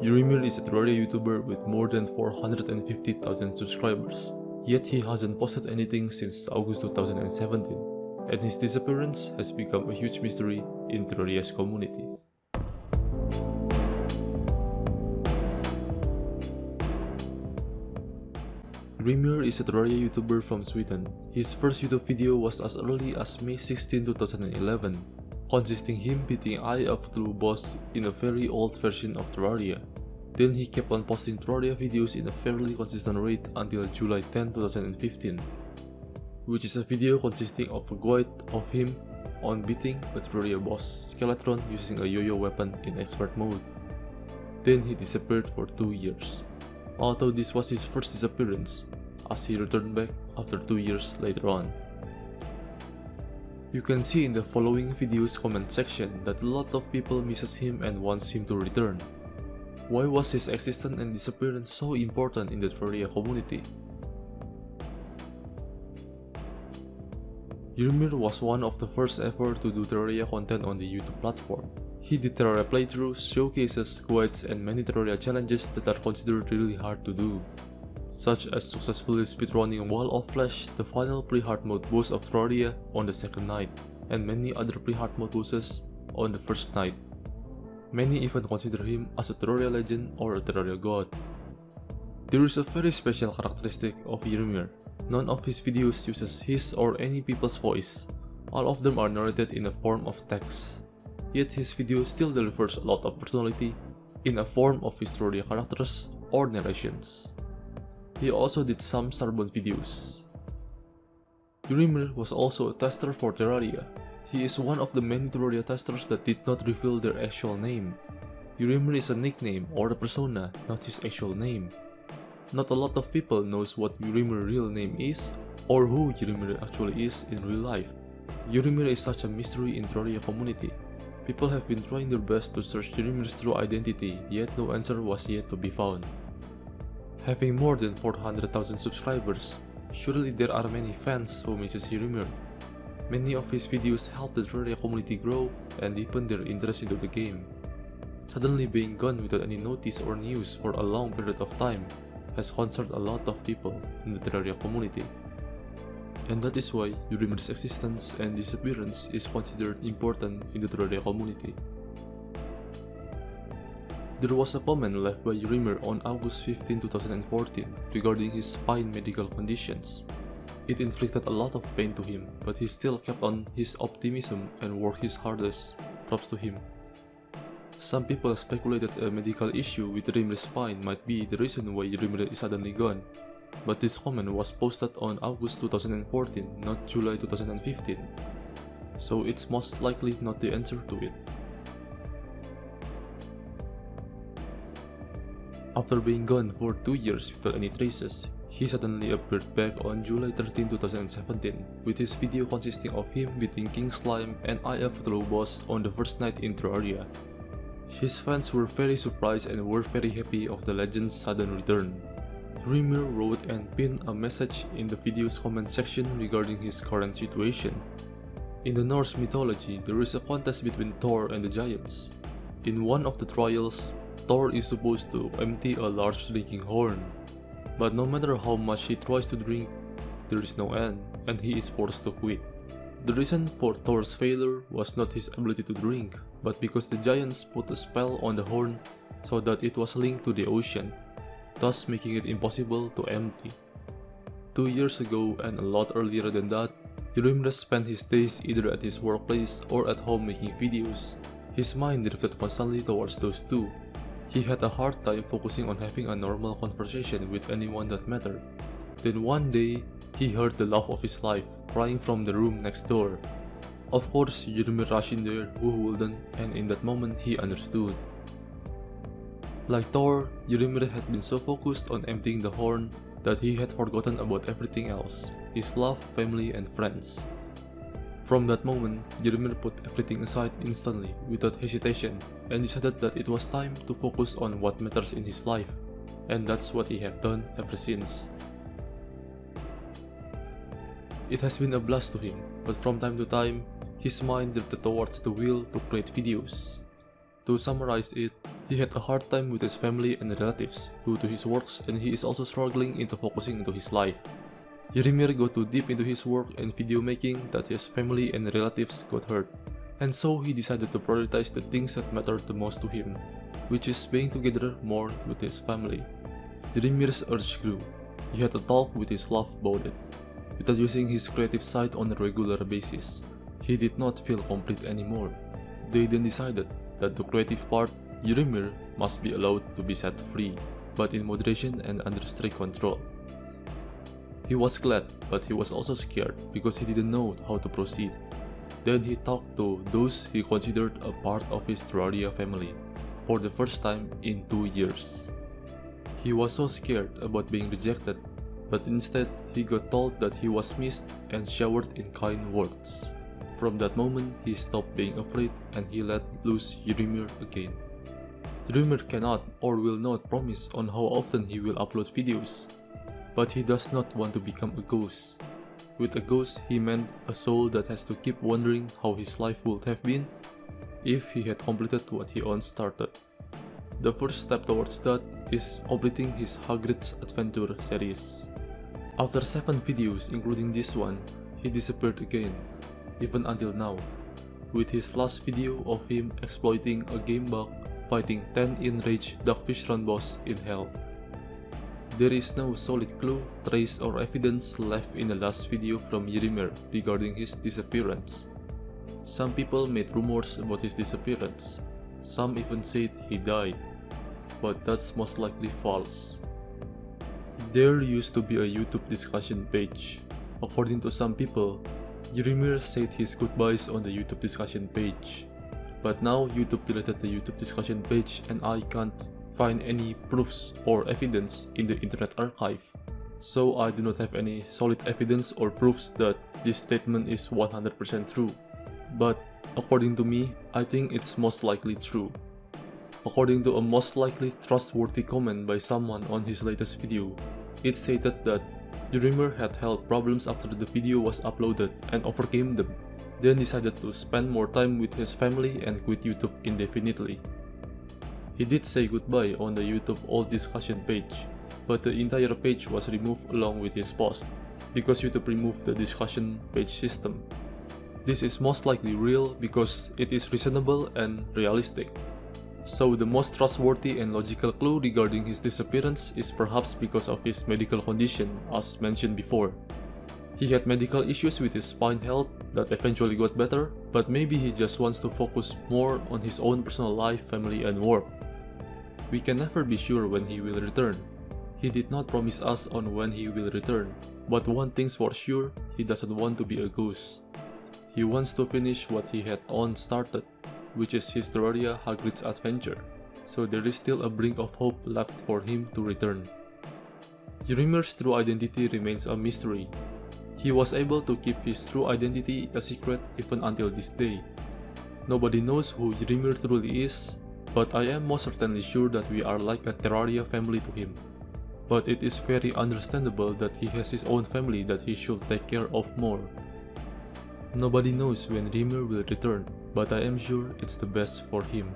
Yrimir is a Terraria YouTuber with more than 450,000 subscribers, yet he hasn't posted anything since August 2017, and his disappearance has become a huge mystery in Terraria's community. Yrimir is a Terraria YouTuber from Sweden. His first YouTube video was as early as May 16, 2011, consisting him beating Eye of True boss in a very old version of Terraria. Then he kept on posting Terraria videos in a fairly consistent rate until July 10, 2015, which is a video consisting of a guide of him on beating a Terraria boss Skeleton using a yo-yo weapon in expert mode. Then he disappeared for 2 years, although this was his first disappearance, as he returned back after 2 years later on. You can see in the following video's comment section that a lot of people misses him and wants him to return. Why was his existence and disappearance so important in the Terraria community? Yrimir was one of the first ever to do Terraria content on the YouTube platform. He did Terraria playthroughs, showcases, guides, and many Terraria challenges that are considered really hard to do, such as successfully speedrunning Wall of Flesh, the final pre-hard mode boss of Terraria, on the second night, and many other pre-hard mode bosses on the first night. Many even consider him as a Terraria legend or a Terraria god. There is a very special characteristic of Yrimir. None of his videos uses his or any people's voice. All of them are narrated in a form of text. Yet his video still delivers a lot of personality in a form of his Terraria characters or narrations. He also did some Starbound videos. Yrimir was also a tester for Terraria. He is one of the many Terraria testers that did not reveal their actual name. Yrimir is a nickname or a persona, not his actual name. Not a lot of people knows what Yrimir's real name is or who Yrimir actually is in real life. Yrimir is such a mystery in Terraria community. People have been trying their best to search Yrimir's true identity, yet no answer was yet to be found. Having more than 400,000 subscribers, surely there are many fans who misses Yrimir. Many of his videos help the Terraria community grow and deepen their interest into the game. Suddenly being gone without any notice or news for a long period of time has concerned a lot of people in the Terraria community. And that is why Yrimir's existence and disappearance is considered important in the Terraria community. There was a comment left by Yrimir on August 15, 2014 regarding his spine medical conditions. It inflicted a lot of pain to him, but he still kept on his optimism and worked his hardest. Props to him. Some people speculated a medical issue with Yrimir's spine might be the reason why Yrimir is suddenly gone, but this comment was posted on August 2014, not July 2015, so it's most likely not the answer to it. After being gone for 2 years without any traces, he suddenly appeared back on July 13, 2017, with his video consisting of him beating King Slime and Eye of True boss on the first night in Terraria. His fans were very surprised and were very happy of the legend's sudden return. Yrimir wrote and pinned a message in the video's comment section regarding his current situation. In the Norse mythology, there is a contest between Thor and the giants. In one of the trials, Thor is supposed to empty a large drinking horn, but no matter how much he tries to drink, there is no end, and he is forced to quit. The reason for Thor's failure was not his ability to drink, but because the giants put a spell on the horn so that it was linked to the ocean, thus making it impossible to empty. 2 years ago and a lot earlier than that, Yrimir spent his days either at his workplace or at home making videos. His mind drifted constantly towards those two. He had a hard time focusing on having a normal conversation with anyone that mattered. Then one day, he heard the love of his life crying from the room next door. Of course, Yrimir rushed in there, who wouldn't, and in that moment he understood. Like Thor, Yrimir had been so focused on emptying the horn that he had forgotten about everything else, his love, family, and friends. From that moment, Yrimir put everything aside instantly, without hesitation, and decided that it was time to focus on what matters in his life, and that's what he have done ever since. It has been a blast to him, but from time to time, his mind drifted towards the will to create videos. To summarize it, He had a hard time with his family and relatives due to his works, and he is also struggling into focusing into his life. Yrimir got too deep into his work and video making that his family and relatives got hurt, and so he decided to prioritize the things that mattered the most to him, which is being together more with his family. Yrimir's urge grew. He had a talk with his love about it. Without using his creative side on a regular basis, he did not feel complete anymore. They then decided that the creative part, Yrimir, must be allowed to be set free, but in moderation and under strict control. He was glad, but he was also scared because he didn't know how to proceed. Then he talked to those he considered a part of his Terraria family, for the first time in 2 years. He was so scared about being rejected, but instead he got told that he was missed and showered in kind words. From that moment, he stopped being afraid and he let loose Yrimir again. Yrimir cannot or will not promise on how often he will upload videos, but he does not want to become a ghost. With a ghost, he meant a soul that has to keep wondering how his life would have been if he had completed what he once started. The first step towards that is completing his Hagrid's Adventure series. After 7 videos including this one, he disappeared again, even until now, with his last video of him exploiting a game bug fighting 10 enraged Darkfish Run boss in hell. There is no solid clue, trace or evidence left in the last video from Yrimir regarding his disappearance. Some people made rumors about his disappearance, some even said he died, but that's most likely false. There used to be a YouTube discussion page. According to some people, Yrimir said his goodbyes on the YouTube discussion page. But now YouTube deleted the YouTube discussion page and I can't find any proofs or evidence in the internet archive. So I do not have any solid evidence or proofs that this statement is 100% true. But according to me, I think it's most likely true. According to a most likely trustworthy comment by someone on his latest video, it stated that Yrimir had health problems after the video was uploaded and overcame them, then decided to spend more time with his family and quit YouTube indefinitely. He did say goodbye on the YouTube old discussion page, but the entire page was removed along with his post, because YouTube removed the discussion page system. This is most likely real because it is reasonable and realistic. So the most trustworthy and logical clue regarding his disappearance is perhaps because of his medical condition as mentioned before. He had medical issues with his spine health that eventually got better, but maybe he just wants to focus more on his own personal life, family and work. We can never be sure when he will return. He did not promise us on when he will return, but one thing's for sure, he doesn't want to be a ghost. He wants to finish what he had started, which is his Terraria Hagrid's Adventure, so there is still a brink of hope left for him to return. Yrimir's true identity remains a mystery. He was able to keep his true identity a secret even until this day. Nobody knows who Yrimir truly is, but I am most certainly sure that we are like a Terraria family to him. But it is very understandable that he has his own family that he should take care of more. Nobody knows when Yrimir will return, but I am sure it's the best for him.